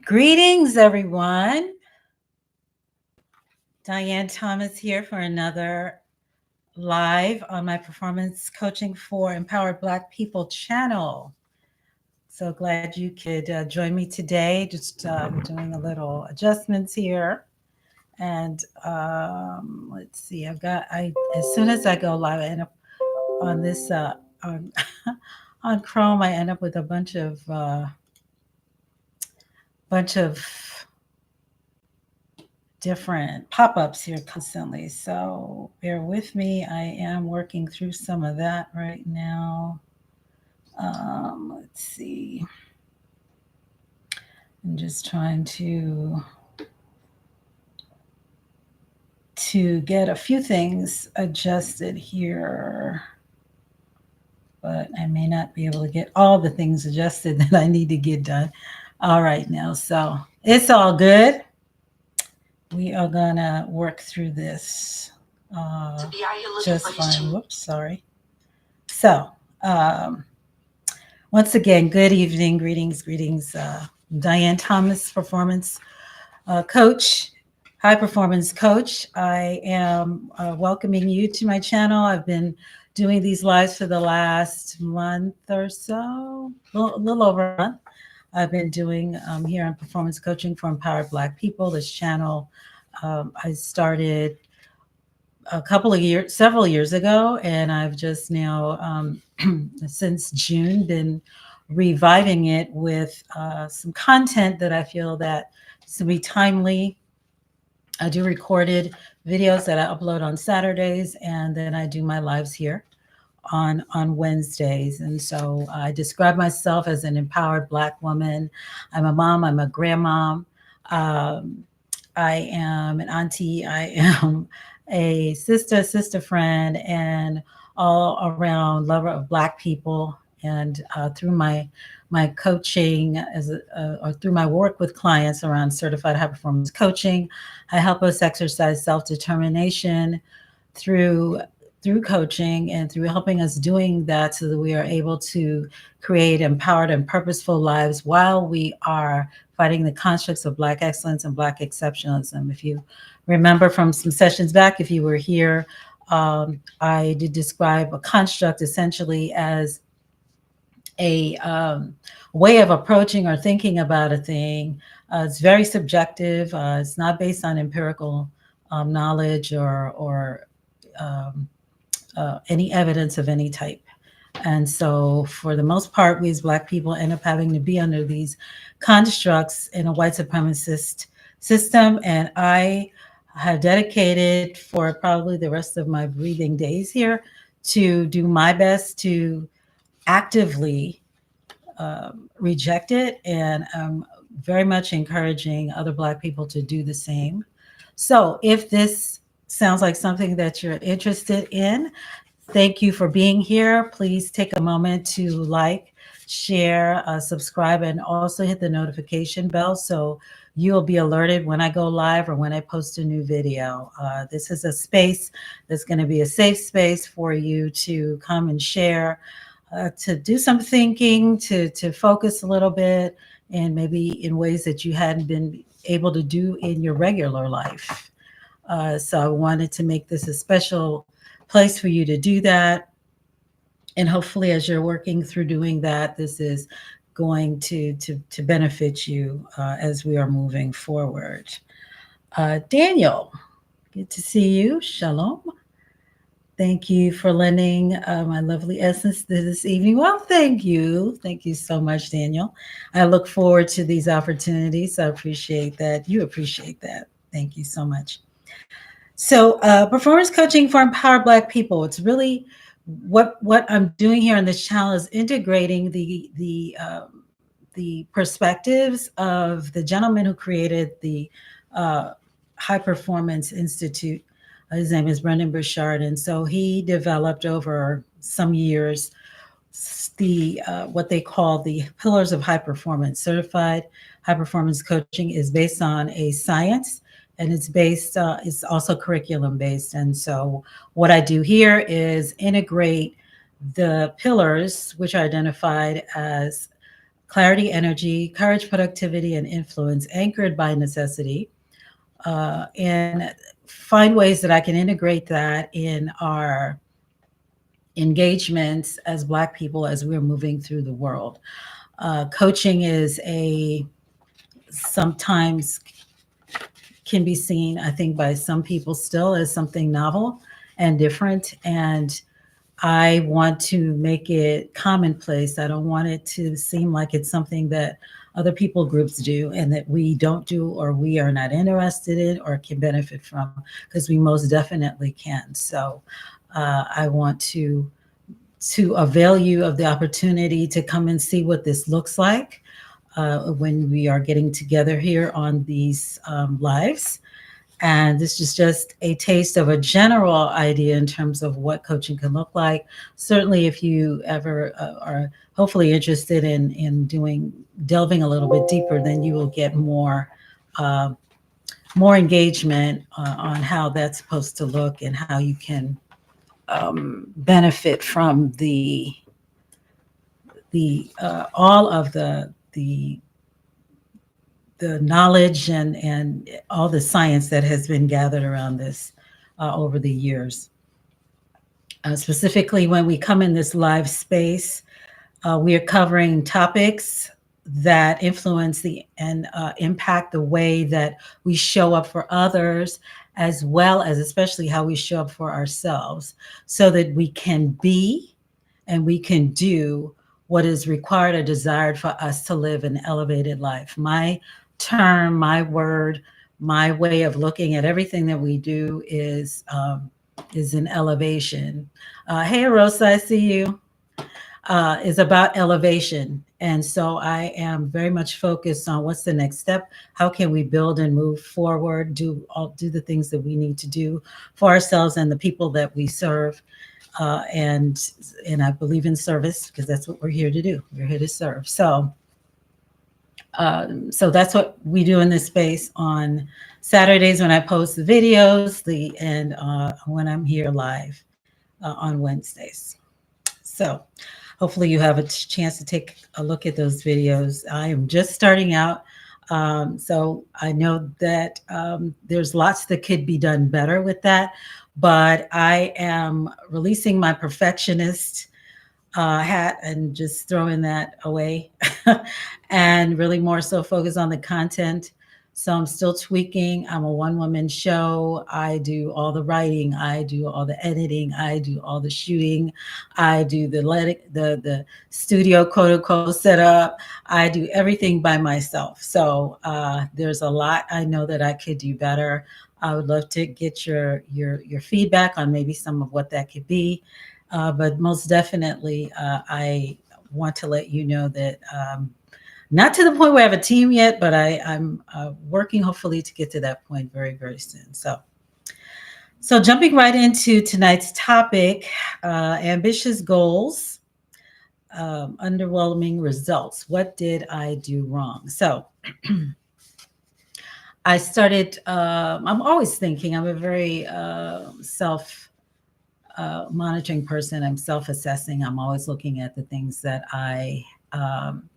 Greetings, everyone. Diane Thomas here for another live on my Performance Coaching for Empowered Black People channel. So glad you could join me today. Just doing a little adjustments here. And let's see, as soon as I go live, I end up on this, on, on Chrome, I end up with a bunch of different pop-ups here constantly. So bear with me. I am working through some of that right now. Let's see. I'm just trying to get a few things adjusted here, but I may not be able to get all the things adjusted that I need to get done. All right now, so it's all good. We are gonna work through this just fine. Whoops, sorry. So, once again, good evening, greetings. Diane Thomas, performance coach, high performance coach. I am welcoming you to my channel. I've been doing these lives for the last month or so, a little over a month. I've been doing here on performance coaching for empowered Black people. This channel I started several years ago, and I've just now, since June, been reviving it with some content that I feel that to be timely. I do recorded videos that I upload on Saturdays, and then I do my lives here on Wednesdays. And so I describe myself as an empowered Black woman. I'm a mom. I'm a grandmom. I am an auntie. I am a sister friend, and all around lover of Black people. And through my coaching or through my work with clients around certified high performance coaching, I help us exercise self-determination through coaching and through helping us doing that so that we are able to create empowered and purposeful lives while we are fighting the constructs of Black excellence and Black exceptionalism. If you remember from some sessions back, if you were here, I did describe a construct essentially as a way of approaching or thinking about a thing. It's very subjective. It's not based on empirical knowledge or any evidence of any type. And so for the most part, we as Black people end up having to be under these constructs in a white supremacist system. And I have dedicated for probably the rest of my breathing days here to do my best to actively reject it. And I'm very much encouraging other Black people to do the same. So if this sounds like something that you're interested in, thank you for being here. Please take a moment to like, share, subscribe, and also hit the notification bell so you'll be alerted when I go live or when I post a new video. This is a space that's going to be a safe space for you to come and share, to do some thinking, to focus a little bit, and maybe in ways that you hadn't been able to do in your regular life. So I wanted to make this a special place for you to do that. And hopefully as you're working through doing that, this is going to benefit you as we are moving forward. Daniel, good to see you. Shalom. Thank you for lending my lovely essence this evening. Well, thank you. Thank you so much, Daniel. I look forward to these opportunities. I appreciate that. You appreciate that. Thank you so much. So performance coaching for empowered Black people. It's really what I'm doing here on this channel is integrating the perspectives of the gentleman who created the High Performance Institute. His name is Brendan Burchard. And so he developed over some years the what they call the pillars of high performance. Certified high performance coaching is based on a science, and it's also curriculum based. And so what I do here is integrate the pillars, which are identified as clarity, energy, courage, productivity, and influence anchored by necessity, and find ways that I can integrate that in our engagements as Black people as we're moving through the world. Coaching is sometimes can be seen, I think, by some people still as something novel and different. And I want to make it commonplace. I don't want it to seem like it's something that other people groups do and that we don't do or we are not interested in or can benefit from, because we most definitely can. So I want to avail you of the opportunity to come and see what this looks like when we are getting together here on these lives. And this is just a taste of a general idea in terms of what coaching can look like. Certainly, if you ever are hopefully interested in delving a little bit deeper, then you will get uh, more engagement on how that's supposed to look and how you can benefit from the all of the knowledge and all the science that has been gathered around this over the years. Specifically, when we come in this live space, we are covering topics that influence and impact the way that we show up for others, as well as especially how we show up for ourselves, so that we can be and we can do what is required or desired for us to live an elevated life. My term, my word, my way of looking at everything that we do is an elevation. Hey, Rosa, I see you. Is about elevation. And so I am very much focused on what's the next step. How can we build and move forward, do the things that we need to do for ourselves and the people that we serve. And I believe in service because that's what we're here to do. We're here to serve. So that's what we do in this space on Saturdays when I post the videos, and when I'm here live on Wednesdays. So hopefully you have a chance to take a look at those videos. I am just starting out. So I know that there's lots that could be done better with that, but I am releasing my perfectionist hat and just throwing that away and really more so focus on the content. So I'm still tweaking. I'm a one-woman show. I do all the writing. I do all the editing. I do all the shooting. I do the studio quote unquote setup. I do everything by myself. So there's a lot I know that I could do better. I would love to get your feedback on maybe some of what that could be. But most definitely, I want to let you know that not to the point where I have a team yet, but I'm working hopefully to get to that point very, very soon. So jumping right into tonight's topic, ambitious goals, underwhelming results. What did I do wrong? So I started, I'm always thinking, I'm a very monitoring person. I'm self-assessing. I'm always looking at the things that I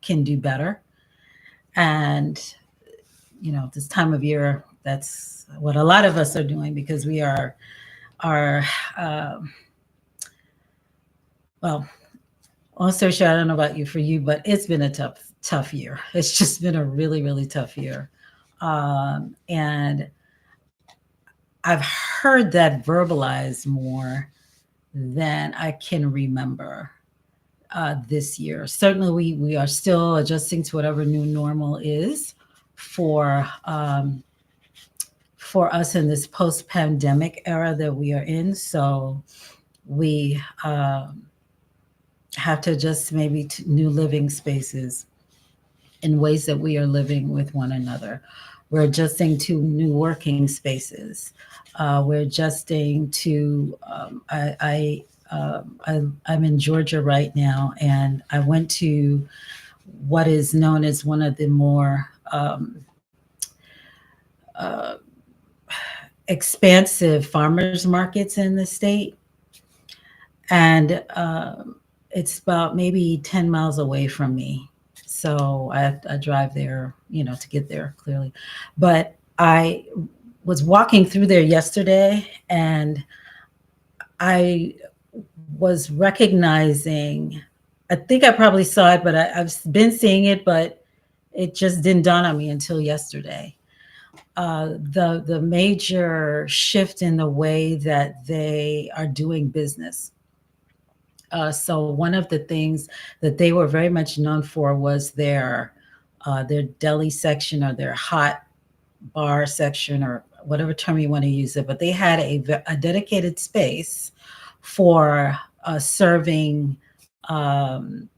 can do better. And, this time of year, that's what a lot of us are doing because we are well, long story short, I don't know about you, for you, but it's been a tough year. It's just been a really, really tough year. And I've heard that verbalized more than I can remember this year. Certainly, we are still adjusting to whatever new normal is for us in this post-pandemic era that we are in. So we have to adjust maybe to new living spaces in ways that we are living with one another. We're adjusting to new working spaces. We're adjusting to, I'm in Georgia right now, and I went to what is known as one of the more expansive farmers markets in the state. And it's about maybe 10 miles away from me. so I drive there, to get there clearly. But I was walking through there yesterday, and I was recognizing. I think I probably saw it, but I've been seeing it, but it just didn't dawn on me until yesterday. The major shift in the way that they are doing business. So one of the things that they were very much known for was their deli section, or their hot bar section, or whatever term you want to use it. But they had a dedicated space for serving um,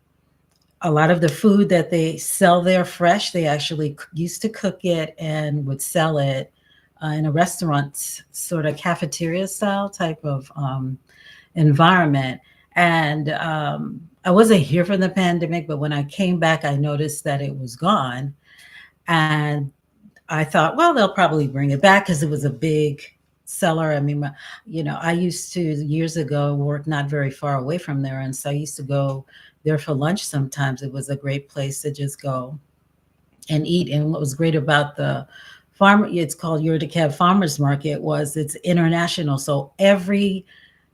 a lot of the food that they sell there fresh. They actually used to cook it and would sell it in a restaurant, sort of cafeteria style type of environment. And I wasn't here for the pandemic, but when I came back, I noticed that it was gone. And I thought, well, they'll probably bring it back because it was a big seller. I mean, I used to years ago work not very far away from there, and so I used to go there for lunch sometimes. It was a great place to just go and eat. And what was great about the farm, it's called Utica Farmers Market, was it's international. So every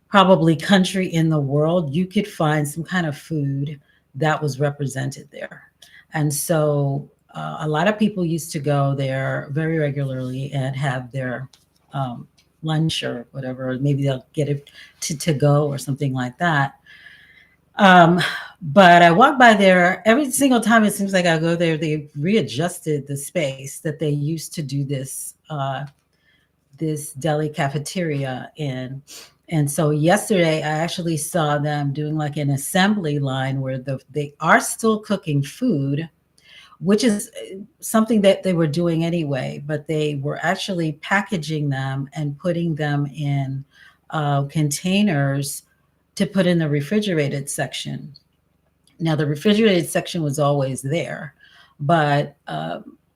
probably country in the world, you could find some kind of food that was represented there. And so a lot of people used to go there very regularly and have their um, lunch or whatever. Or maybe they'll get it to go or something like that. Um, but I walk by there every single time. It seems like I go there. They readjusted the space that they used to do this deli cafeteria in. And so yesterday I actually saw them doing like an assembly line where they are still cooking food, which is something that they were doing anyway, but they were actually packaging them and putting them in containers to put in the refrigerated section. Now, the refrigerated section was always there, but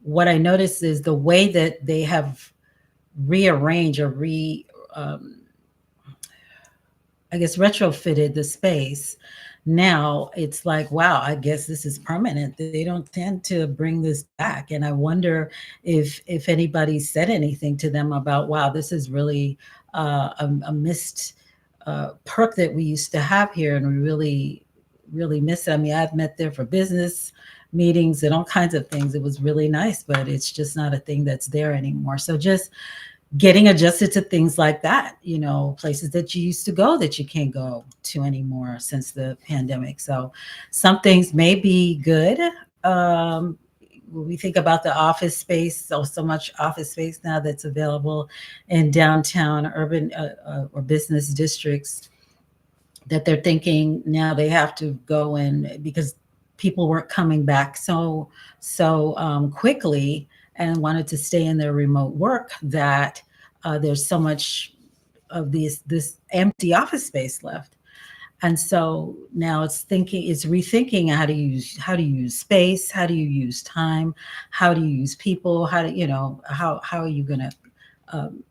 what I noticed is the way that they have rearranged or um, I guess retrofitted the space. Now it's like, wow, I guess this is permanent. They don't tend to bring this back. And I wonder if anybody said anything to them about, wow, this is really a missed perk that we used to have here, and we really miss it. I mean, I've met there for business meetings and all kinds of things. It was really nice, but it's just not a thing that's there anymore. So just getting adjusted to things like that, places that you used to go that you can't go to anymore since the pandemic. So some things may be good. When we think about the office space, so much office space now that's available in downtown urban or business districts, that they're thinking now they have to go in because people weren't coming back so quickly and wanted to stay in their remote work, that there's so much of this empty office space left. And so now it's rethinking how to use space, how do you use time, how do you use people, how are you going to um,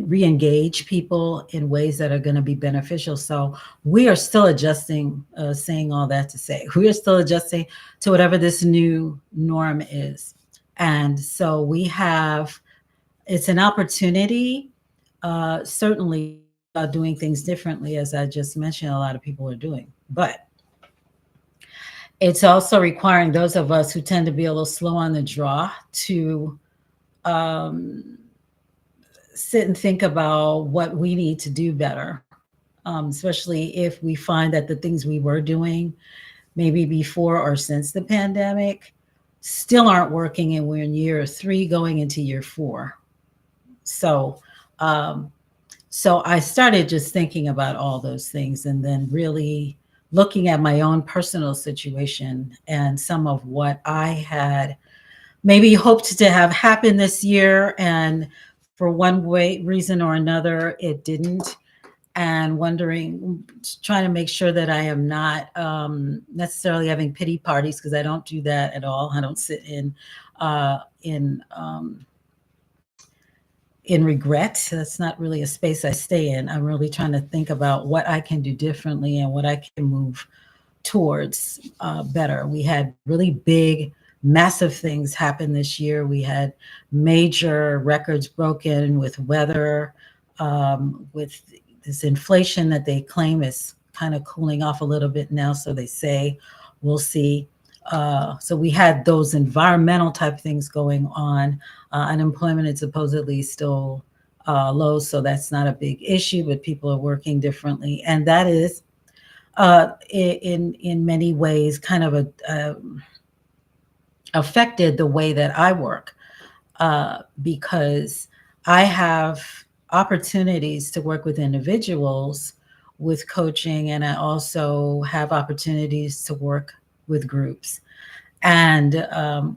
re-engage people in ways that are going to be beneficial. So we are still adjusting, saying all that to say we are still adjusting to whatever this new norm is. And so it's an opportunity, certainly about doing things differently, as I just mentioned, a lot of people are doing. But it's also requiring those of us who tend to be a little slow on the draw to um, sit and think about what we need to do better, especially if we find that the things we were doing maybe before or since the pandemic still aren't working, and we're in year 3 going into year 4. So, um, so I started just thinking about all those things, and then really looking at my own personal situation and some of what I had maybe hoped to have happen this year, and for one reason or another it didn't. And wondering, trying to make sure that I am not necessarily having pity parties, because I don't do that at all. I don't sit uh, in um, in regret. That's not really a space I stay in. I'm really trying to think about what I can do differently and what I can move towards better. We had really big, massive things happen this year. We had major records broken with weather, with this inflation that they claim is kind of cooling off a little bit now. So they say, we'll see. So we had those environmental type things going on. Unemployment is supposedly still low, so that's not a big issue, but people are working differently, and that is in many ways kind of affected the way that I work, because I have opportunities to work with individuals with coaching, and I also have opportunities to work with groups. And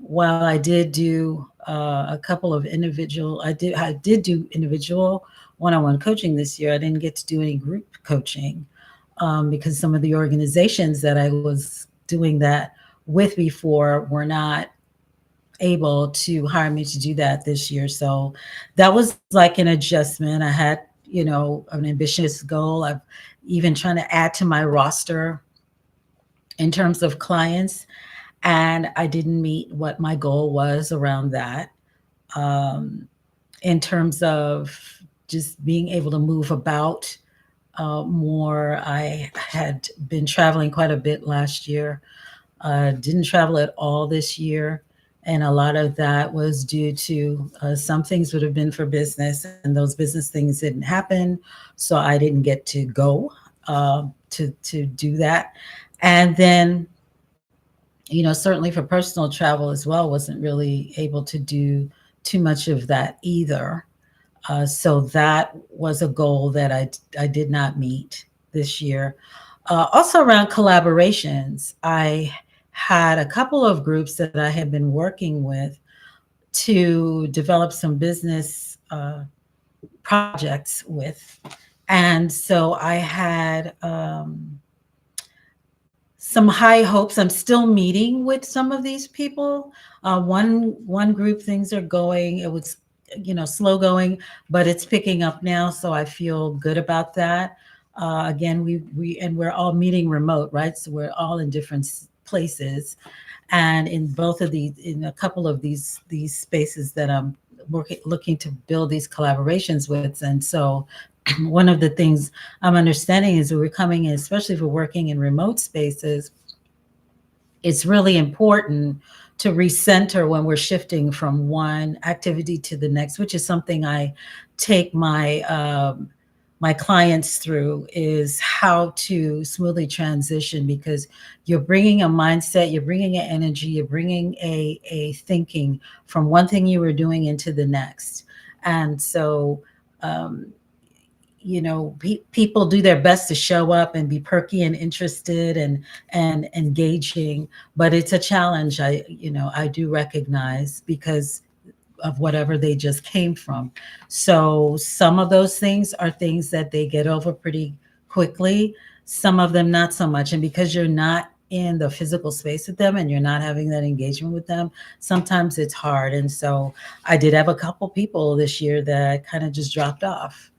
while I did do a couple of individual, I did do individual one-on-one coaching this year. I didn't get to do any group coaching because some of the organizations that I was doing that with before were not able to hire me to do that this year. So that was like an adjustment. I had, an ambitious goal. I've even trying to add to my roster in terms of clients, and I didn't meet what my goal was around that. Um, in terms of just being able to move about more, I had been traveling quite a bit last year. Didn't travel at all this year. And a lot of that was due to some things would have been for business, and those business things didn't happen. So I didn't get to go to do that. And then, certainly for personal travel as well, wasn't really able to do too much of that either. So that was a goal that I did not meet this year. Also around collaborations, I had a couple of groups that I had been working with to develop some business projects with. And so I had some high hopes. I'm still meeting with some of these people. One group, things are going. It was, slow going, but it's picking up now, so I feel good about that. Again, we're all meeting remote, right? So we're all in different places, and in a couple of these spaces that I'm looking to build these collaborations with, and so one of the things I'm understanding is that we're coming in, especially if we're working in remote spaces, it's really important to recenter when we're shifting from one activity to the next, which is something I take my clients through, is how to smoothly transition, because you're bringing a mindset, you're bringing an energy, you're bringing a thinking from one thing you were doing into the next. And so people do their best to show up and be perky and interested and engaging, but it's a challenge. I do recognize, because of whatever they just came from. So some of those things are things that they get over pretty quickly, some of them not so much. And because you're not in the physical space with them and you're not having that engagement with them, sometimes it's hard. And so I did have a couple people this year that kind of just dropped off.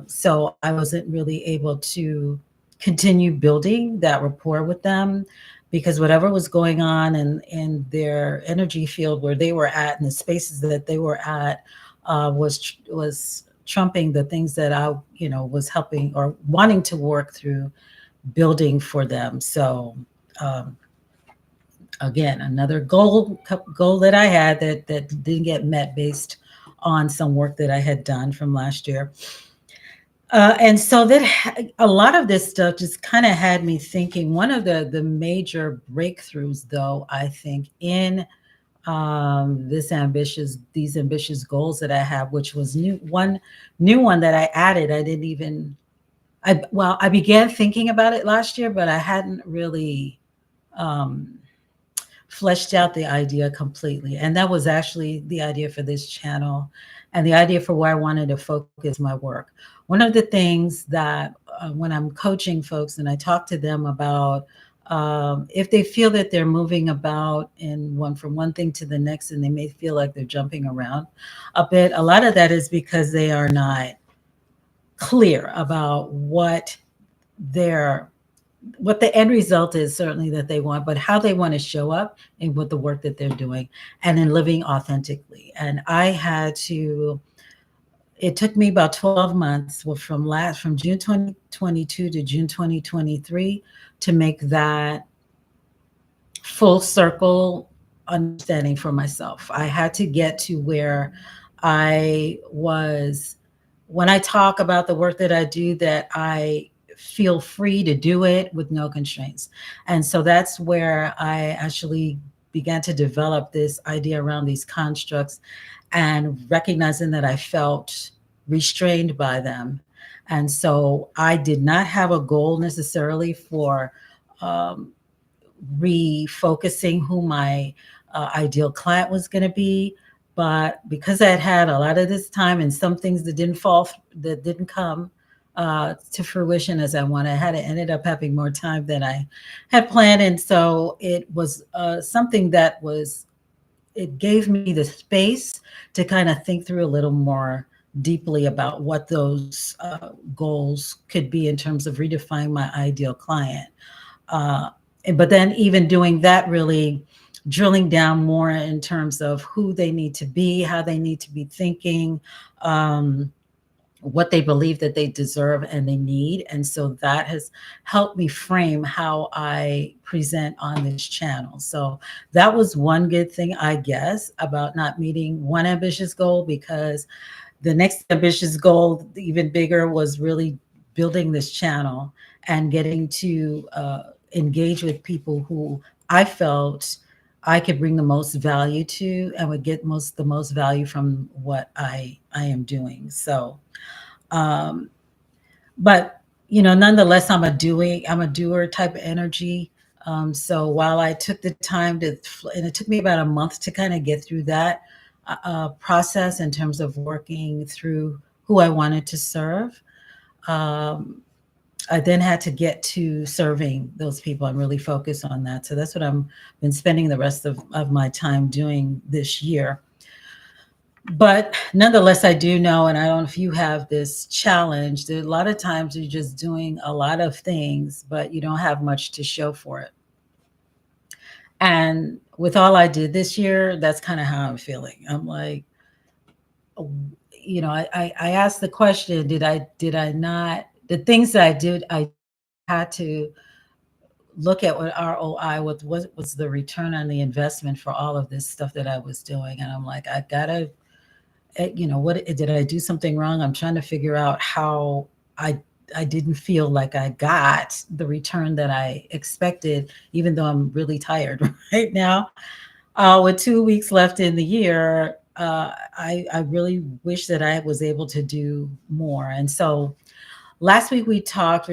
So I wasn't really able to continue building that rapport with them, because whatever was going on in their energy field where they were at, and the spaces that they were at, was trumping the things that I was helping or wanting to work through building for them. So um, again, another goal that I had that didn't get met based on some work that I had done from last year. And so a lot of this stuff just kind of had me thinking. One of the major breakthroughs, though, I think, in these ambitious goals that I have, which was one new one that I added. I didn't even I began thinking about it last year, but I hadn't really um, fleshed out the idea completely. And that was actually the idea for this channel and the idea for where I wanted to focus my work. One of the things that when I'm coaching folks and I talk to them about if they feel that they're moving about from one thing to the next, and they may feel like they're jumping around a bit, a lot of that is because they are not clear about what their what the end result is certainly that they want, but how they want to show up and with the work that they're doing and in living authentically. And I had to, it took me about 12 months, well, from June 2022 to June 2023 to make that full circle understanding for myself. I had to get to where I was, when I talk about the work that I do, that I feel free to do it with no constraints. And so that's where I actually began to develop this idea around these constructs and recognizing that I felt restrained by them. And so I did not have a goal necessarily for um, refocusing who my ideal client was going to be. But because I had had a lot of this time and some things that didn't that didn't come to fruition as I wanted, I had ended up having more time than I had planned. And so it was something that was, it gave me the space to kind of think through a little more deeply about what those goals could be in terms of redefining my ideal client. Uh, but then even doing that, really drilling down more in terms of who they need to be, how they need to be thinking, um, what they believe that they deserve and they need. And so that has helped me frame how I present on this channel. So that was one good thing, I guess, about not meeting one ambitious goal, because the next ambitious goal, even bigger, was really building this channel and getting to engage with people who I felt I could bring the most value to and would get the most value from what I am doing. So, um, but nonetheless, I'm a doer type of energy. So while I took the time and it took me about a month to kind of get through that process in terms of working through who I wanted to serve. Um, I then had to get to serving those people and really focus on that. So that's what I'm been spending the rest of my time doing this year. But nonetheless, I do know, and I don't know if you have this challenge, that a lot of times you're just doing a lot of things, but you don't have much to show for it. And with all I did this year, that's kind of how I'm feeling. I'm like, oh, I asked the question, did I not, the things that I did, I had to look at what ROI, what was the return on the investment for all of this stuff that I was doing. And I'm like, I gotta, what did I do something wrong? I'm trying to figure out how I I didn't feel like I got the return that I expected, even though I'm really tired right now. With 2 weeks left in the year, I really wish that I was able to do more. And so last week we talked,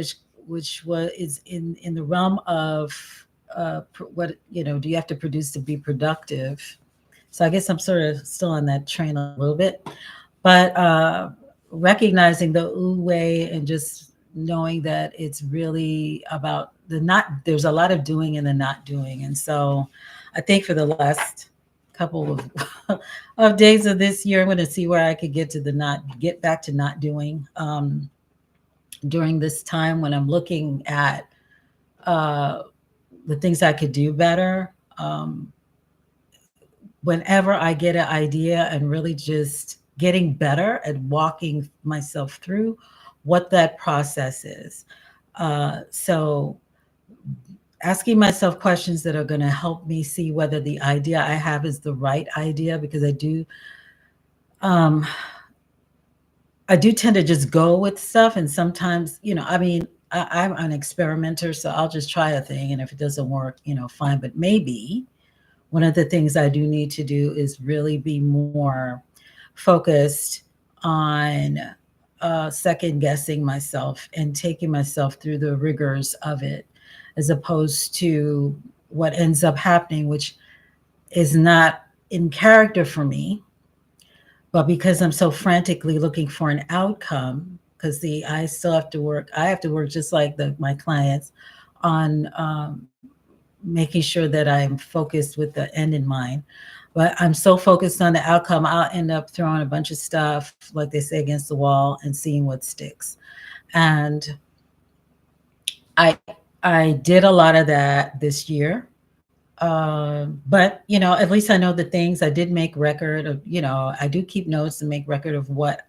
which was is in the realm of what do you have to produce to be productive? So I guess I'm sort of still on that train a little bit, but recognizing the way and just knowing that it's really about the not. There's a lot of doing and the not doing, and so I think for the last couple of of days of this year, I'm going to see where I could get back to not doing. During this time when I'm looking at uh, the things I could do better. Whenever I get an idea and really just getting better at walking myself through what that process is. So asking myself questions that are going to help me see whether the idea I have is the right idea, because um, I do tend to just go with stuff. And sometimes, I mean, I'm an experimenter, so I'll just try a thing. And if it doesn't work, fine. But maybe one of the things I do need to do is really be more focused on second guessing myself and taking myself through the rigors of it, as opposed to what ends up happening, which is not in character for me. But because I'm so frantically looking for an outcome, because I still have to work, I have to work just like my clients on making sure that I'm focused with the end in mind. But I'm so focused on the outcome, I'll end up throwing a bunch of stuff, like they say, against the wall and seeing what sticks. And I I did a lot of that this year. But at least I know the things I did make record of, I do keep notes and make record of what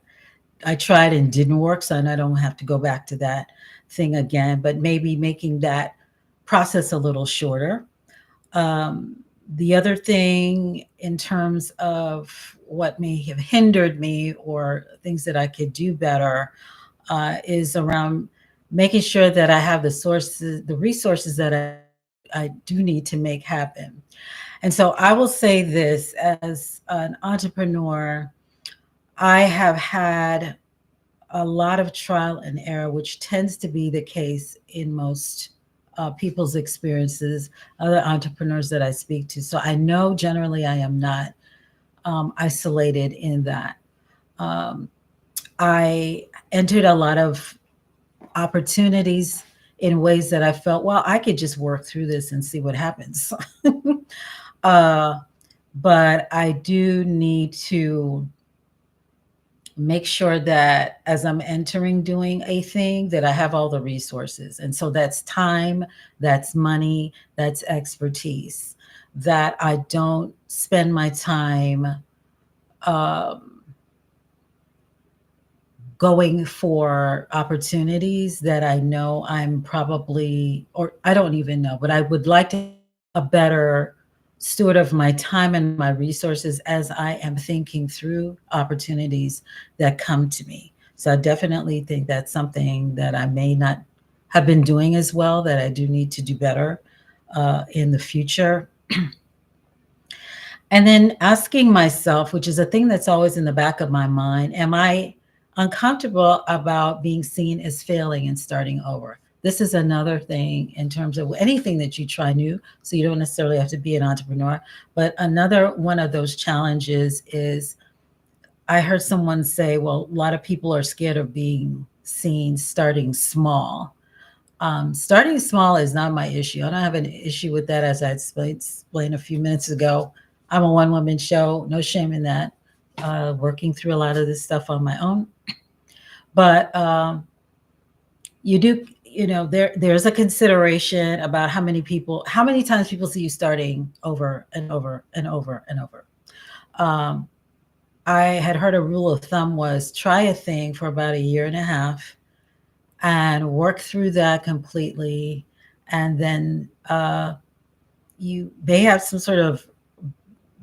I tried and didn't work. So I don't have to go back to that thing again, but maybe making that process a little shorter. Um, the other thing in terms of what may have hindered me or things that I could do better is around making sure that I have the resources that I do need to make happen. And so I will say this as an entrepreneur, I have had a lot of trial and error, which tends to be the case in most people's experiences, other entrepreneurs that I speak to. So I know generally I am not isolated in that. Um, I entered a lot of opportunities in ways that I felt, well, I could just work through this and see what happens. uh, but I do need to make sure that as I'm entering doing a thing that I have all the resources. And so that's time, that's money, that's expertise. That I don't spend my time um, going for opportunities that I know I'm probably, or I don't even know, but I would like to a better steward of my time and my resources as I am thinking through opportunities that come to me. So I definitely think that's something that I may not have been doing as well, that I do need to do better in the future. And then asking myself, which is a thing that's always in the back of my mind, am I uncomfortable about being seen as failing and starting over? This is another thing in terms of anything that you try new. So you don't necessarily have to be an entrepreneur. But another one of those challenges is I heard someone say, well, a lot of people are scared of being seen starting small. Starting small is not my issue. I don't have an issue with that, as I explained a few minutes ago. I'm a one woman show, no shame in that. Working through a lot of this stuff on my own, but you do, there's a consideration about how many times people see you starting over and over and over and over. Um, I had heard a rule of thumb was try a thing for about a year and a half and work through that completely. And then you may have some sort of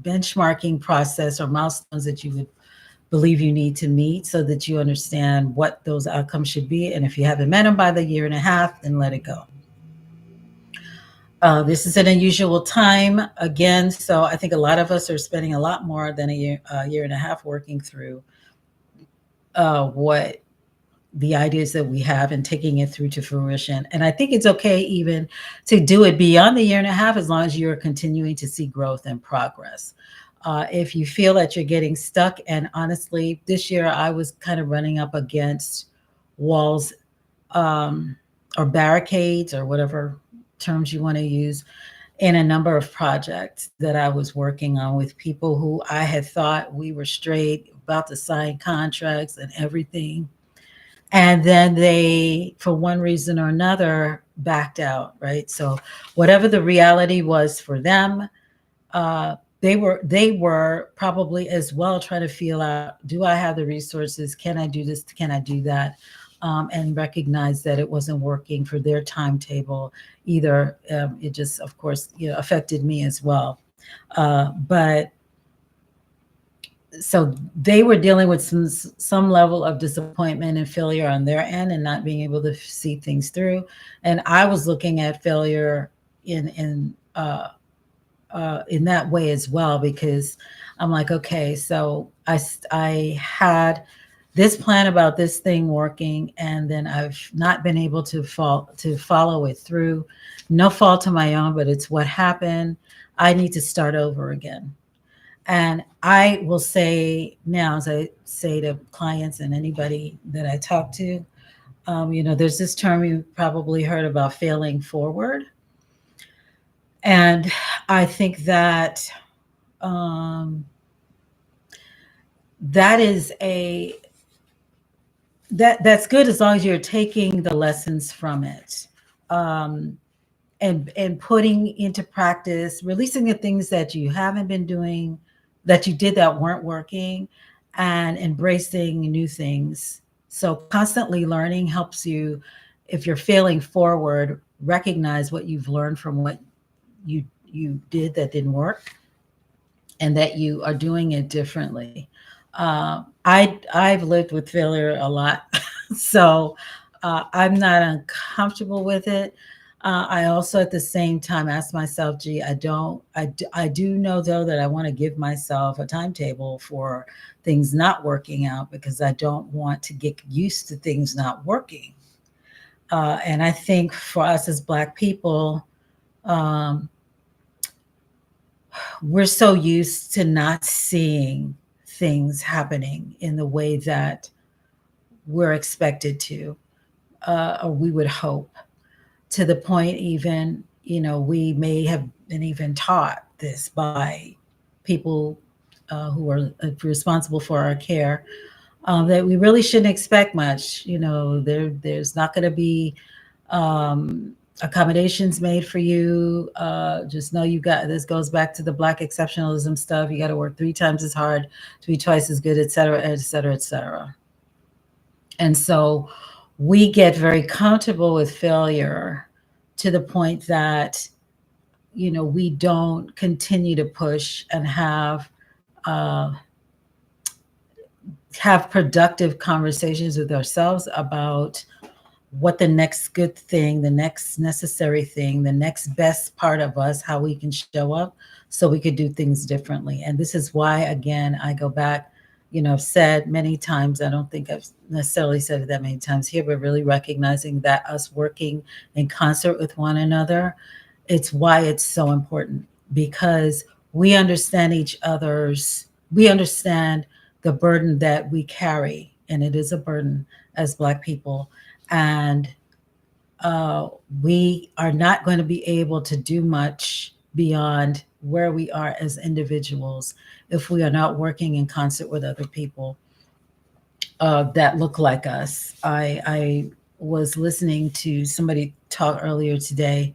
benchmarking process or milestones that you would believe you need to meet so that you understand what those outcomes should be. And if you haven't met them by the year and a half, then let it go. This is an unusual time again, so I think a lot of us are spending a lot more than a year and a half working through what the ideas that we have and taking it through to fruition. And I think it's okay even to do it beyond the year and a half as long as you're continuing to see growth and progress. If you feel that you're getting stuck, and honestly, this year I was kind of running up against walls um, or barricades or whatever terms you want to use in a number of projects that I was working on with people who I had thought we were straight about to sign contracts and everything, and then they, for one reason or another, backed out, right? So whatever the reality was for them, they were probably as well trying to feel out, do I have the resources, can I do this, can I do that, and recognize that it wasn't working for their timetable either. It just, of course, affected me as well. But so they were dealing with some level of disappointment and failure on their end and not being able to see things through, and I was looking at failure in that way as well, because I'm like, okay, so I had this plan about this thing working, and then I've not been able to follow it through. No fault of my own, but it's what happened. I need to start over again. And I will say now, as I say to clients and anybody that I talk to, there's this term you probably heard about, failing forward. And I think that um, that is that's good as long as you're taking the lessons from it. um, and putting into practice, releasing the things that you haven't been doing, that you did that weren't working, and embracing new things. So constantly learning helps you, if you're failing forward, recognize what you've learned from what you did that didn't work, and that you are doing it differently. I've lived with failure a lot, so I'm not uncomfortable with it. I also, at the same time, ask myself, "Gee, I don't. I do know though that I want to give myself a timetable for things not working out because I don't want to get used to things not working." And I think for us as Black people, um, we're so used to not seeing things happening in the way that we're expected to, or we would hope, to the point even, we may have been even taught this by people who are responsible for our care, that we really shouldn't expect much. There's not going to be accommodations made for you. Just know you got this. Goes back to the Black exceptionalism stuff. You got to work 3 times as hard to be twice as good, et cetera, et cetera, et cetera. And so we get very comfortable with failure to the point that we don't continue to push and uh, have productive conversations with ourselves about what the next good thing, the next necessary thing, the next best part of us, how we can show up so we could do things differently. And this is why, again, I go back, I've said many times, I don't think I've necessarily said it that many times here, but really recognizing that us working in concert with one another, it's why it's so important, because we understand the burden that we carry, and it is a burden as Black people. And uh, we are not going to be able to do much beyond where we are as individuals if we are not working in concert with other people that look like us. I was listening to somebody talk earlier today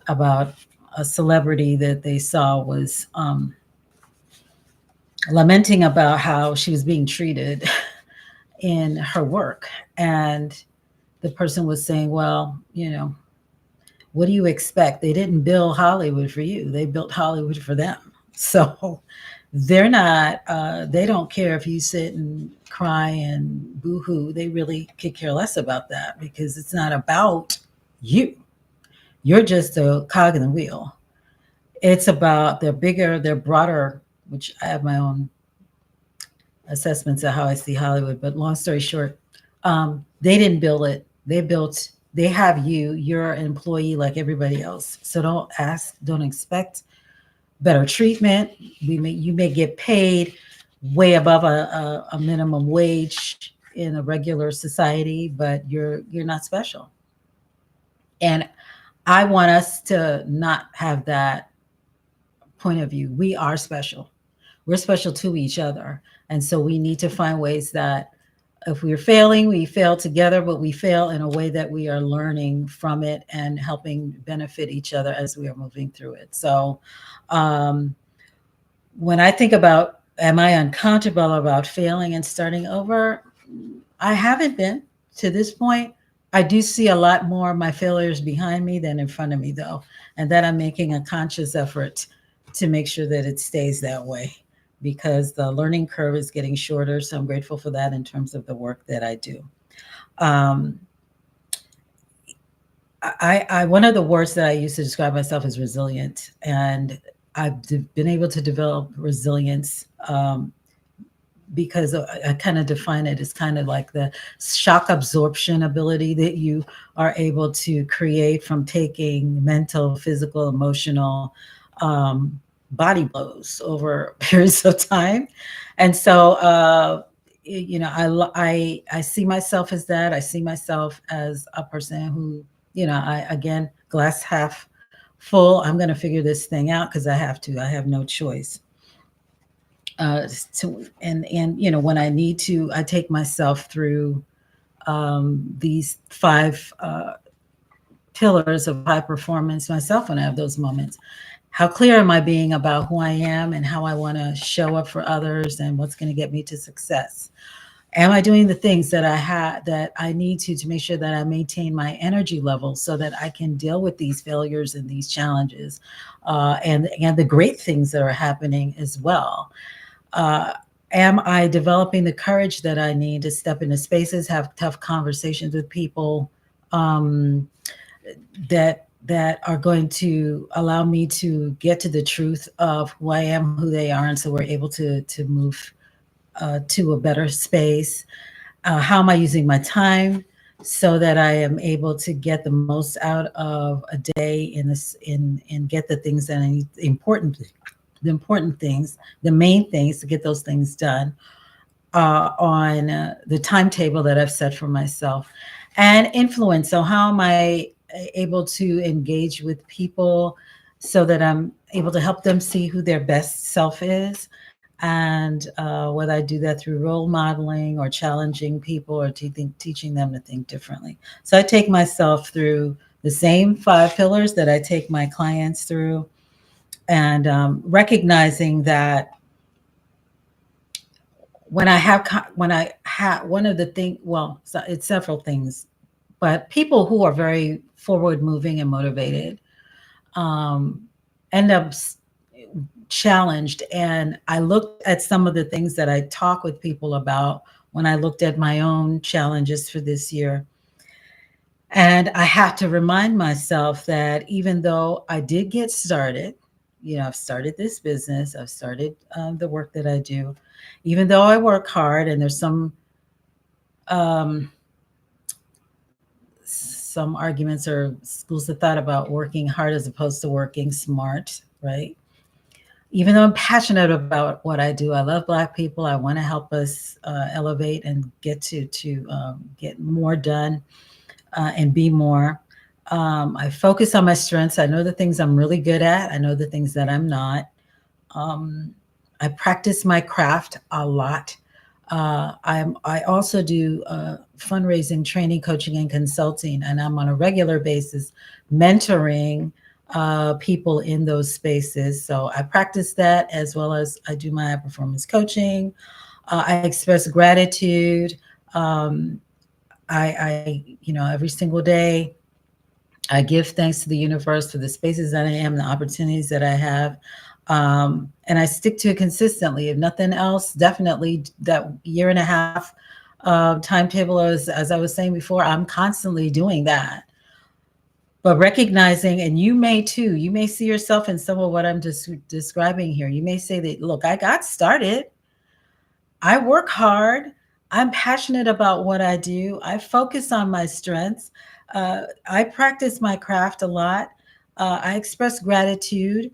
about a celebrity that they saw was lamenting about how she was being treated in her work. And the person was saying, well, what do you expect? They didn't build Hollywood for you. They built Hollywood for them. So they don't care if you sit and cry and boo-hoo. They really could care less about that because it's not about you. You're just a cog in the wheel. It's about their bigger, their broader, which I have my own assessments of how I see Hollywood. But long story short, they didn't build it. They have you. You're an employee like everybody else. So don't expect better treatment. You may get paid way above a minimum wage in a regular society, but you're not special. And I want us to not have that point of view. We are special. We're special to each other. And so we need to find ways that if we're failing, we fail together, but we fail in a way that we are learning from it and helping benefit each other as we are moving through it. So um, when I think about, am I uncomfortable about failing and starting over? I haven't been to this point. I do see a lot more of my failures behind me than in front of me, though, and that I'm making a conscious effort to make sure that it stays that way because the learning curve is getting shorter. So I'm grateful for that in terms of the work that I do. Um, one of the words that I use to describe myself is resilient, and I've been able to develop resilience because I kind of define it as kind of like the shock absorption ability that you are able to create from taking mental, physical, emotional body blows over periods of time. And so, I see myself as that. I see myself as a person who, again, glass half full. I'm going to figure this thing out because I have to. I have no choice. When I need to, I take myself through these 5 pillars of high performance myself when I have those moments. How clear am I being about who I am and how I want to show up for others and what's going to get me to success? Am I doing the things that I need to make sure that I maintain my energy level so that I can deal with these failures and these challenges, and the great things that are happening as well? Uh, am I developing the courage that I need to step into spaces, have tough conversations with people, um, that are going to allow me to get to the truth of who I am, who they are, and so we're able to move to a better space? How am I using my time so that I am able to get the most out of a day in this and get the things that I need, the important things, the main things, to get those things done on the timetable that I've set for myself. And influence. So how am I able to engage with people so that I'm able to help them see who their best self is? And whether I do that through role modeling or challenging people or teaching them to think differently. So I take myself through the same 5 pillars that I take my clients through, and recognizing that when I have one of the thing, well, so it's several things, but people who are very forward moving and motivated um, end up challenged. And I looked at some of the things that I talk with people about when I looked at my own challenges for this year. And I had to remind myself that even though I did get started, I've started this business, I've started the work that I do, even though I work hard, and there's um, some arguments or schools of thought about working hard as opposed to working smart, right? Even though I'm passionate about what I do, I love Black people. I want to help us elevate and get to get more done and be more. I focus on my strengths. I know the things I'm really good at. I know the things that I'm not. Um, I practice my craft a lot. I also do fundraising, training, coaching, and consulting, and I'm on a regular basis mentoring people in those spaces. So I practice that as well as I do my performance coaching. I express gratitude. Um, every single day, I give thanks to the universe for the spaces that I am, the opportunities that I have. And I stick to it consistently. If nothing else, definitely that year and a half timetable, as I was saying before, I'm constantly doing that. But recognizing, and you may too, you may see yourself in some of what I'm just describing here. You may say that, look, I got started. I work hard. I'm passionate about what I do. I focus on my strengths. I practice my craft a lot. I express gratitude,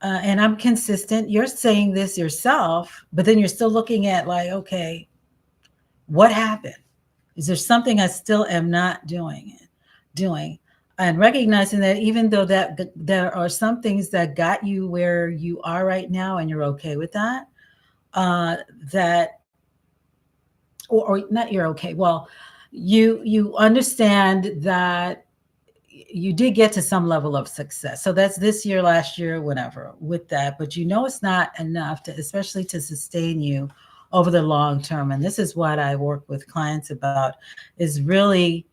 and I'm consistent. You're saying this yourself, but then you're still looking at, like, okay, what happened? Is there something I still am not doing? And recognizing that even though that there are some things that got you where you are right now, and you're okay with that, that or not, you're okay. Well, you understand that you did get to some level of success. So that's this year, last year, whatever with that. But it's not enough to, especially to sustain you over the long term. And this is what I work with clients about, is really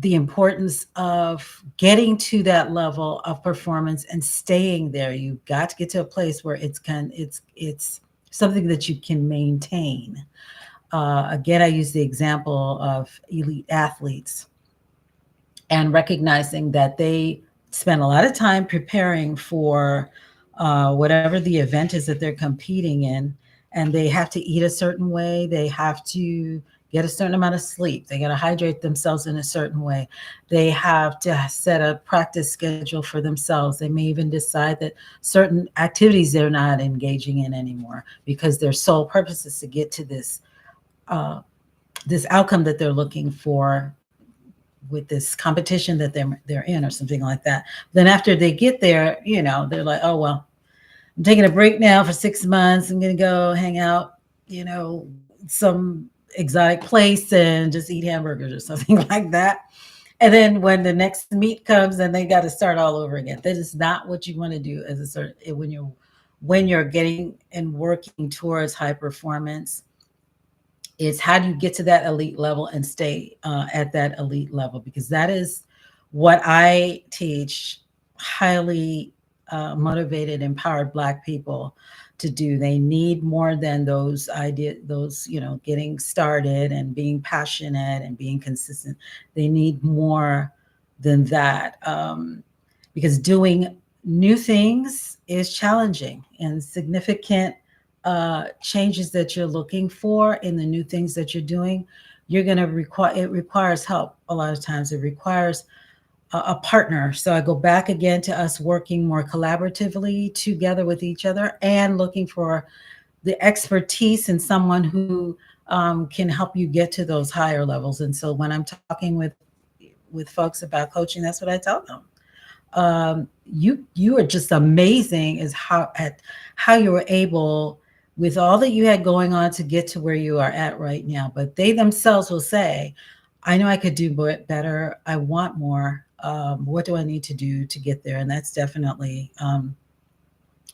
the importance of getting to that level of performance and staying there. You've got to get to a place where it's something that you can maintain. Again, I use the example of elite athletes, and recognizing that they spend a lot of time preparing for whatever the event is that they're competing in, and they have to eat a certain way. They have to get a certain amount of sleep. They got to hydrate themselves in a certain way. They have to set a practice schedule for themselves. They may even decide that certain activities they're not engaging in anymore because their sole purpose is to get to uh, this outcome that they're looking for with this competition that they're in, or something like that. Then after they get there, they're like, oh, well, I'm taking a break now for 6 months. I'm going to go hang out, some exotic place and just eat hamburgers or something like that. And then when the next meet comes, then they got to start all over again. That is not what you want to do as a when you're getting and working towards high performance. Is how do you get to that elite level and stay at that elite level? Because that is what I teach highly motivated, empowered Black people to do. They need more than those ideas, those, getting started and being passionate and being consistent. They need more than that, because doing new things is challenging, and significant changes that you're looking for in the new things that you're doing, you're going to require, it requires help. A lot of times it requires a partner. So I go back again to us working more collaboratively together with each other and looking for the expertise in someone who can help you get to those higher levels. And so when I'm talking with folks about coaching, that's what I tell them. You are just amazing as how you were able, with all that you had going on, to get to where you are at right now. But they themselves will say, I know I could do better, I want more. What do I need to do to get there? And that's definitely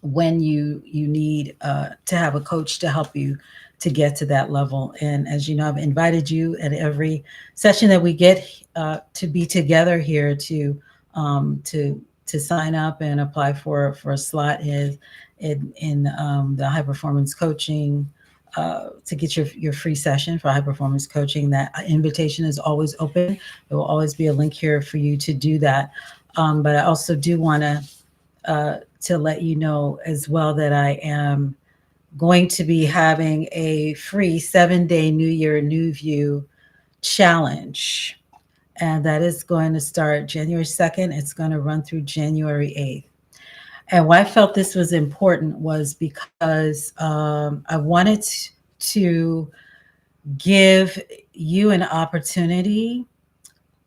when you need to have a coach to help you to get to that level. And as you know, I've invited you at every session that we get to be together here to sign up and apply for a slot in the high performance coaching, to get your free session for high performance coaching. That invitation is always open. There will always be a link here for you to do that. But I also do want to let you know as well that I am going to be having a free 7-day New Year New View challenge. And that is going to start January 2nd. It's going to run through January 8th. And why I felt this was important was because I wanted to give you an opportunity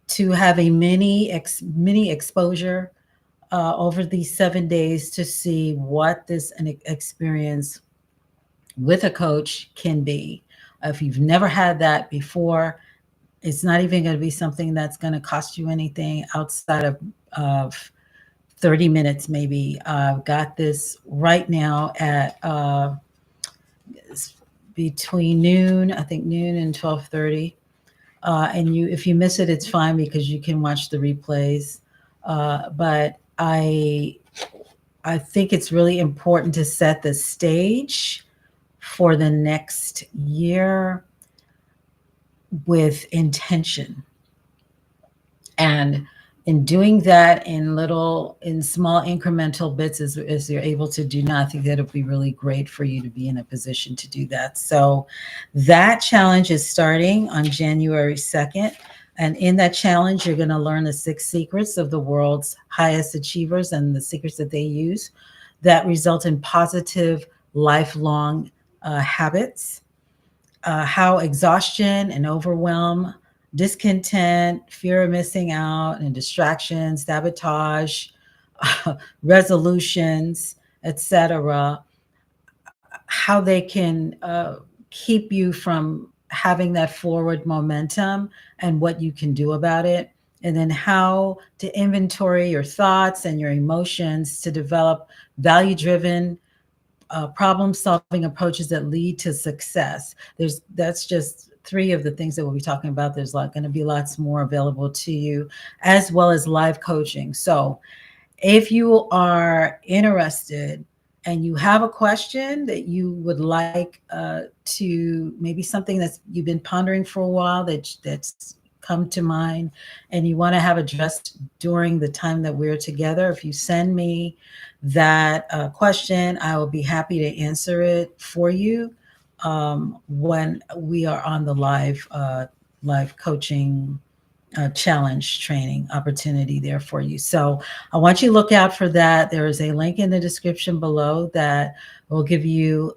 to have a mini exposure over these 7 days to see what this an experience with a coach can be. If you've never had that before, it's not even going to be something that's going to cost you anything outside of 30 minutes, maybe. I've got this right now at between noon, I think noon and 12:30. And if you miss it, it's fine because you can watch the replays. But I think it's really important to set the stage for the next year with intention. And in doing that in small incremental bits, as you're able to do now, I think that'll be really great for you to be in a position to do that. So that challenge is starting on January 2nd. And in that challenge, you're going to learn the 6 secrets of the world's highest achievers and the secrets that they use that result in positive, lifelong habits. How exhaustion and overwhelm, discontent, fear of missing out, and distractions, sabotage, resolutions, etc., how they can keep you from having that forward momentum and what you can do about it. And then how to inventory your thoughts and your emotions to develop value driven problem solving approaches that lead to success. That's just 3 of the things that we'll be talking about. There's going to be lots more available to you, as well as live coaching. So if you are interested and you have a question that you would like to, maybe something that's you've been pondering for a while that's come to mind and you want to have addressed during the time that we're together, if you send me that question, I will be happy to answer it for you when we are on the live coaching challenge training opportunity there for you. So I want you to look out for that. There is a link in the description below that will give you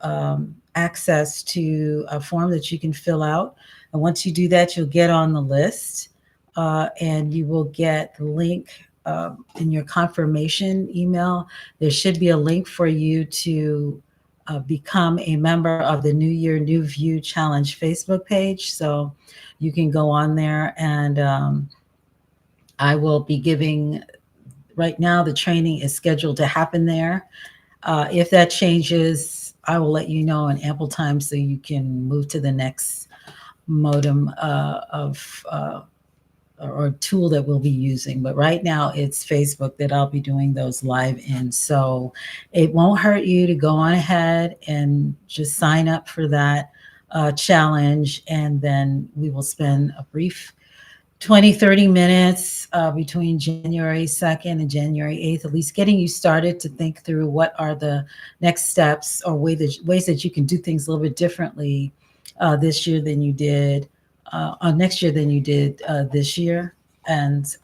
access to a form that you can fill out. And once you do that, you'll get on the list and you will get the link in your confirmation email. There should be a link for you to become a member of the New Year New View Challenge Facebook page. So you can go on there and I will be giving, right now, the training is scheduled to happen there. If that changes, I will let you know in ample time so you can move to the next modem of or tool that we'll be using. But right now, it's Facebook that I'll be doing those live in. So it won't hurt you to go on ahead and just sign up for that challenge. And then we will spend a brief 20-30 minutes between January 2nd and January 8th, at least getting you started to think through what are the next steps or ways that you can do things a little bit differently this year than you did, next year than you did this year, and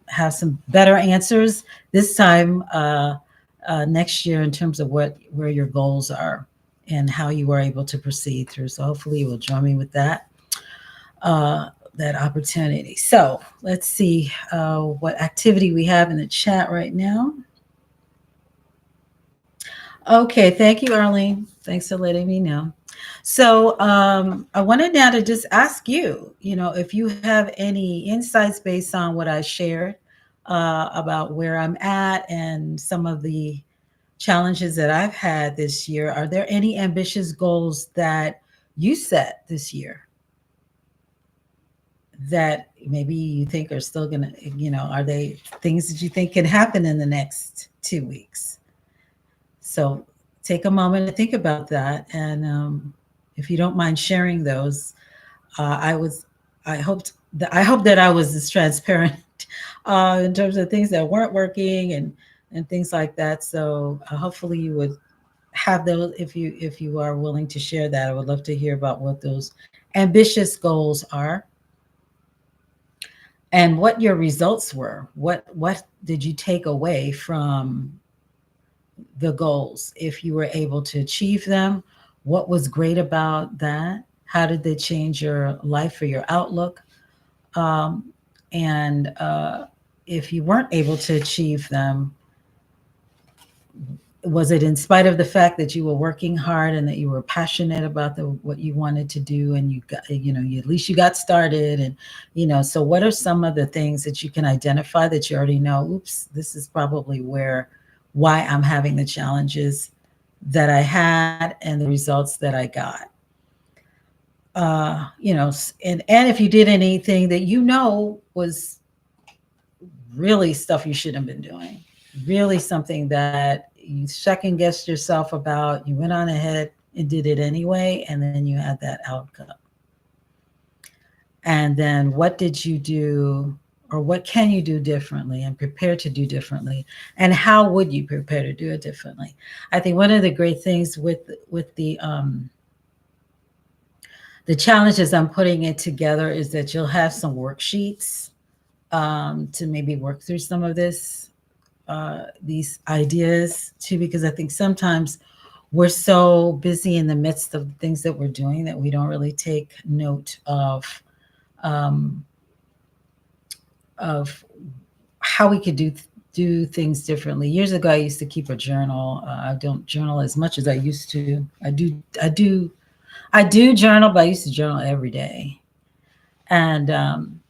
have some better answers this time next year in terms of where your goals are and how you were able to proceed through. So hopefully you will join me with that. That opportunity. So let's see what activity we have in the chat right now. Okay, thank you, Arlene. Thanks for letting me know. So I wanted now to just ask you, if you have any insights based on what I shared about where I'm at and some of the challenges that I've had this year. Are there any ambitious goals that you set this year that maybe you think are still going to, are they things that you think can happen in the next 2 weeks? So take a moment to think about that. And if you don't mind sharing those, I was, I hope that I was as transparent in terms of things that weren't working and things like that. So hopefully you would have those if you are willing to share that. I would love to hear about what those ambitious goals are and what your results were. What did you take away from the goals if you were able to achieve them? What was great about that? How did they change your life or your outlook? And if you weren't able to achieve them, was it in spite of the fact that you were working hard and that you were passionate about what you wanted to do, and you got, at least you got started, and so what are some of the things that you can identify that you already know, oops, this is probably why I'm having the challenges that I had and the results that I got? And if you did anything that was really stuff you shouldn't have been doing, really something that you second guessed yourself about, you went on ahead and did it anyway, and then you had that outcome. And then what did you do, or what can you do differently and prepare to do differently? And how would you prepare to do it differently? I think one of the great things with the challenges I'm putting it together is that you'll have some worksheets to maybe work through some of these ideas too, because I think sometimes we're so busy in the midst of things that we're doing that we don't really take note um, of how we could do things differently. Years ago, I used to keep a journal. I don't journal as much as I used to. I do journal, but I used to journal every day. And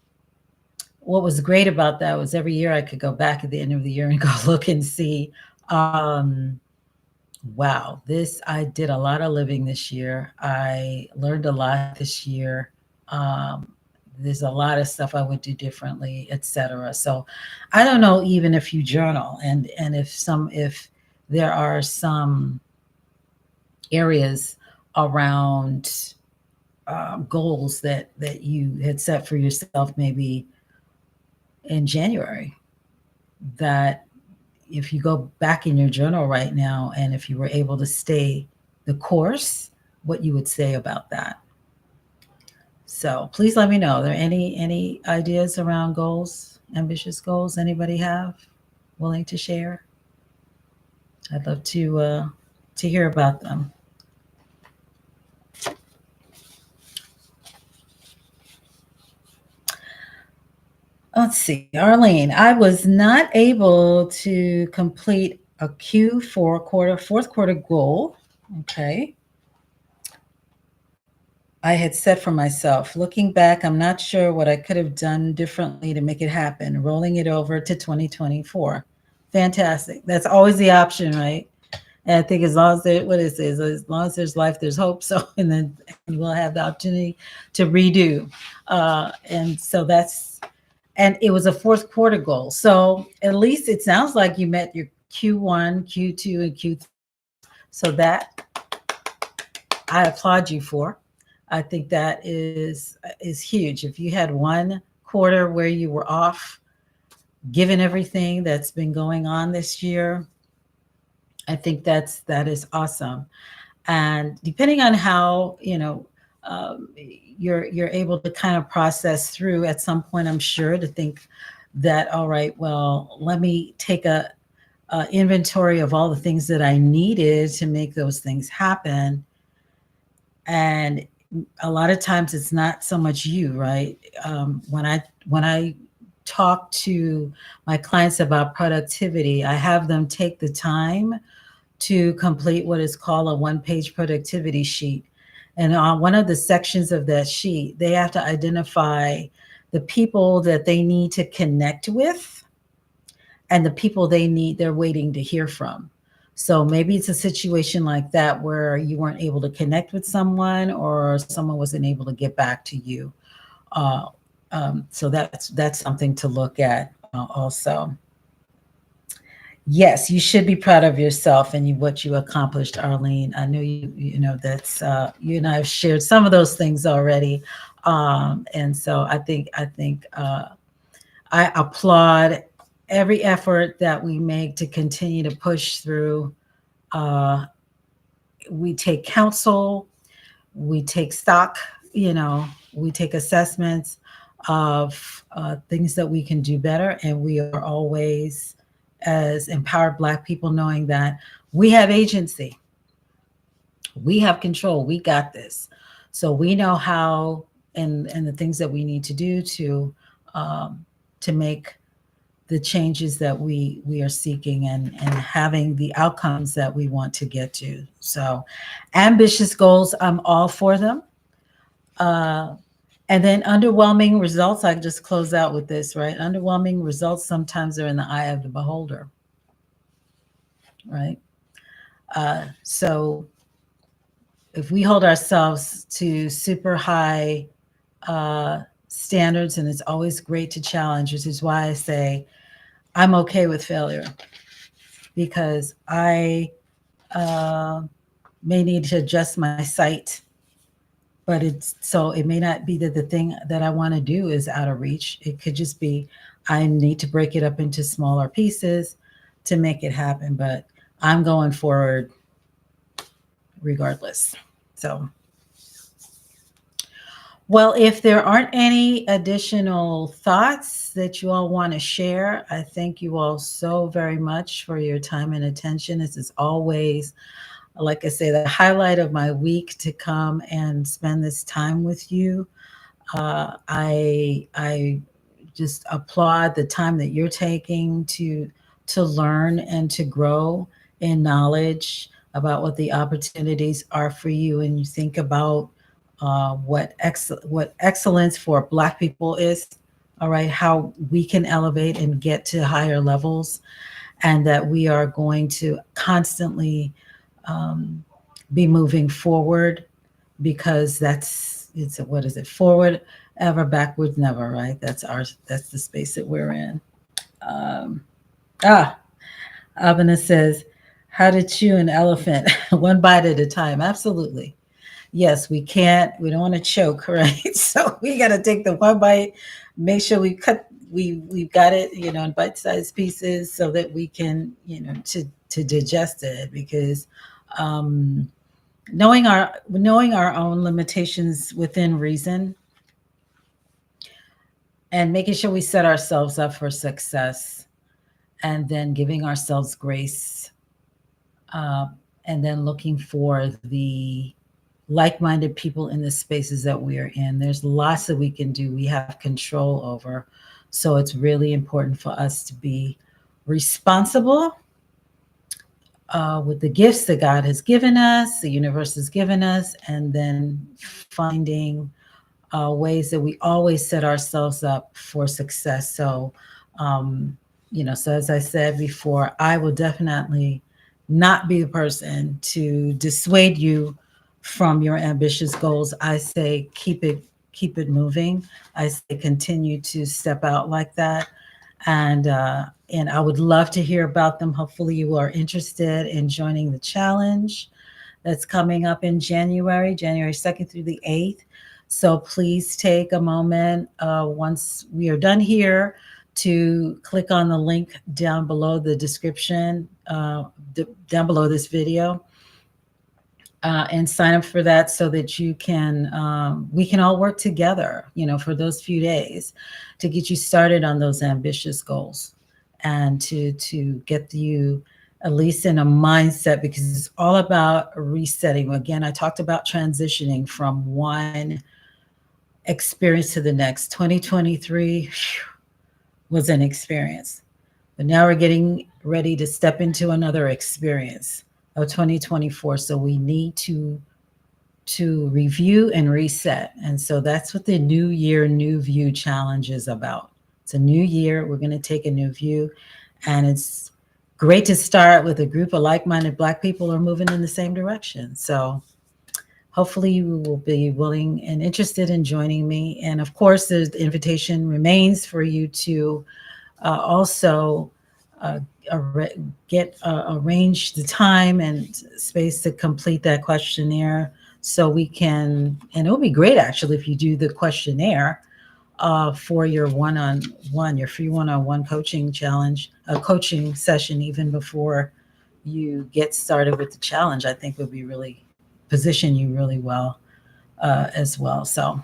what was great about that was every year I could go back at the end of the year and go look and see, wow, I did a lot of living this year. I learned a lot this year. Um, there's a lot of stuff I would do differently, etc. So I don't know even if you journal, and if there are some areas around goals that you had set for yourself maybe in January, that if you go back in your journal right now and if you were able to stay the course, what you would say about that. So please let me know. Are there any ideas around goals, ambitious goals anybody have willing to share? I'd love to hear about them. Let's see, Arlene, I was not able to complete a fourth quarter goal. Okay. I had set for myself. Looking back, I'm not sure what I could have done differently to make it happen. Rolling it over to 2024. Fantastic. That's always the option, right? And I think as long as there, what it says, as long as there's life, there's hope. So, and we'll have the opportunity to redo. And so and it was a fourth quarter goal. So at least it sounds like you met your Q1, Q2, and Q3. So that I applaud you for. I think that is huge. If you had one quarter where you were off, given everything that's been going on this year, I think that is awesome. And depending on how you're able to kind of process through at some point, I'm sure to think that all right, well, let me take a inventory of all the things that I needed to make those things happen. And a lot of times it's not so much you, right? When I talk to my clients about productivity, I have them take the time to complete what is called a one-page productivity sheet. And on one of the sections of that sheet, they have to identify the people that they need to connect with and the people they're waiting to hear from. So maybe it's a situation like that where you weren't able to connect with someone or someone wasn't able to get back to you. Uh, so that's something to look at also. Yes, you should be proud of yourself and what you accomplished, Arlene. I know you know that's you and I have shared some of those things already, and so I think I applaud every effort that we make to continue to push through. Uh, we take counsel, we take stock, we take assessments of things that we can do better, and we are always, as empowered Black people, knowing that we have agency, we have control, we got this. So we know how and the things that we need to do to make the changes that we are seeking and having the outcomes that we want to get to. So ambitious goals, I'm all for them. Uh, and then underwhelming results, I just close out with this, right? Underwhelming results sometimes are in the eye of the beholder, right? So if we hold ourselves to super high standards, and it's always great to challenge, which is why I say I'm okay with failure, because I may need to adjust my sight, but it may not be that the thing that I want to do is out of reach. It could just be I need to break it up into smaller pieces to make it happen, but I'm going forward regardless. So, well, if there aren't any additional thoughts that you all want to share, I thank you all so very much for your time and attention. This is always, like I say, the highlight of my week to come and spend this time with you. I just applaud the time that you're taking to learn and to grow in knowledge about what the opportunities are for you, and you think about what excellence for Black people is. All right, how we can elevate and get to higher levels, and that we are going to constantly um, be moving forward, because it's what is it, forward ever, backwards never, right? That's the space that we're in. um ah Abena says, how to chew an elephant one bite at a time. Absolutely. Yes, we don't want to choke, right? So we got to take the one bite, make sure we've got it, in bite-sized pieces so that we can, to digest it, because um knowing our own limitations within reason, and making sure we set ourselves up for success, and then giving ourselves grace, uh, and then looking for the like-minded people in the spaces that we are in. There's lots that we can do, we have control over. So it's really important for us to be responsible, with the gifts that God has given us, the universe has given us, and then finding ways that we always set ourselves up for success. So, um, so as I said before, I will definitely not be the person to dissuade you from your ambitious goals. I say keep it moving. I say continue to step out like that, and I would love to hear about them. Hopefully, you are interested in joining the challenge that's coming up in January, January 2nd through the 8th. So please take a moment once we are done here to click on the link down below the description, down below this video, and sign up for that so that you can we can all work together, for those few days to get you started on those ambitious goals and to get you at least in a mindset, because it's all about resetting. Again, I talked about transitioning from one experience to the next. 2023 was an experience, but now we're getting ready to step into another experience of 2024. So we need to review and reset. And so that's what the New Year, New View challenge is about. It's a new year. We're going to take a new view. And it's great to start with a group of like-minded Black people who are moving in the same direction. So hopefully you will be willing and interested in joining me. And of course, the invitation remains for you to also arrange the time and space to complete that questionnaire, so we can, and it would be great actually if you do the questionnaire for your one-on-one, your free one-on-one coaching challenge, a coaching session, even before you get started with the challenge. I think would be really position you really well as well. So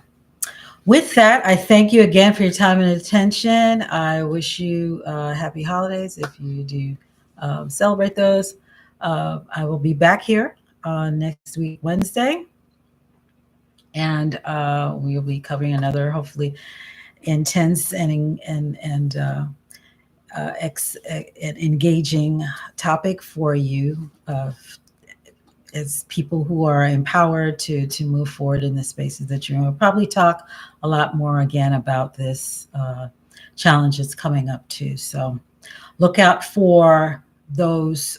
with that, I thank you again for your time and attention. I wish you happy holidays if you do celebrate those. I will be back here next week, Wednesday, and we'll be covering another hopefully intense and engaging topic for you as people who are empowered to move forward in the spaces that you're in. We'll probably talk a lot more again about this challenge that's coming up too. So look out for those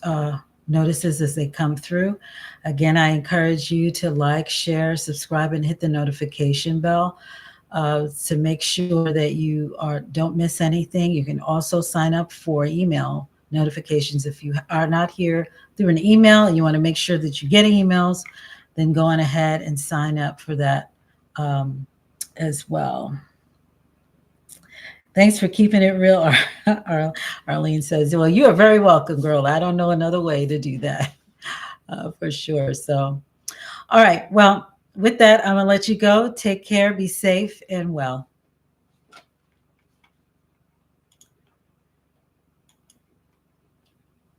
notices as they come through. Again, I encourage you to like, share, subscribe, and hit the notification bell to make sure that you don't miss anything. You can also sign up for email notifications. If you are not here through an email and you want to make sure that you're getting emails, then go on ahead and sign up for that as well. Thanks for keeping it real. Arlene says, well, you are very welcome, girl. I don't know another way to do that for sure. So, all right. Well, with that, I'm going to let you go. Take care, be safe, and well.